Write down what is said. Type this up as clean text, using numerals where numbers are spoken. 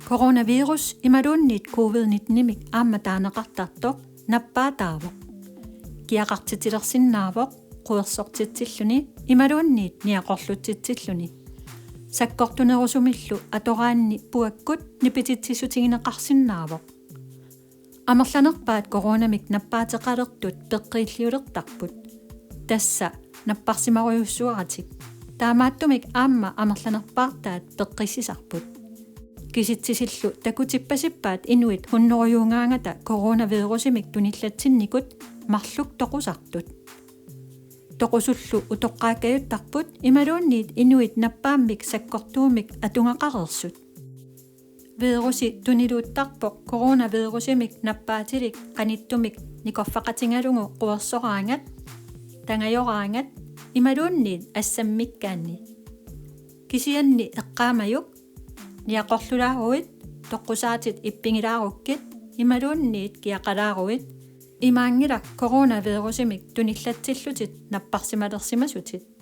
Coronavirus imadunnit COVID-19-imik aammataaneqartartoq nappaataavoq. Kiaqartitilersinnaavoq quersortitsilluni imadunnit niaqorlutsitsilluni. Sakkortunerusumillu atoraanni puakkut nipititsisutigineqarsinnaavoq. Amerlanerpaat coronamik nappaateqalertut peqqriilliulertarput. Tassa napparsimaruyussuaratik. Taamaattumik aamma amerlanerpaartaat peqqissisarput. Kisittisillu takutippasippaat inuit hunnoruyuungaangata coronavirusimik tunillatsinnikut marluk toqusartut. Toqusullu utoqqaakayuttarput imaluunniit inuit nappaammik sakkortuumik atungaqarersut. Virusi tuniluuttarpoq coronavirusimik nappaatilik qanittumik nikorfaqatingalungu quersoraangat tangajoraangat imaluunniit assammikkaanni. Kisianni eqqaamayuk niaqorlulaaruit toqqusaatit ippingilaarukkit imaluunniit kiaqalaaruit imaangilak coronavirusimik tunillatsillutit napparsimalersimasutit.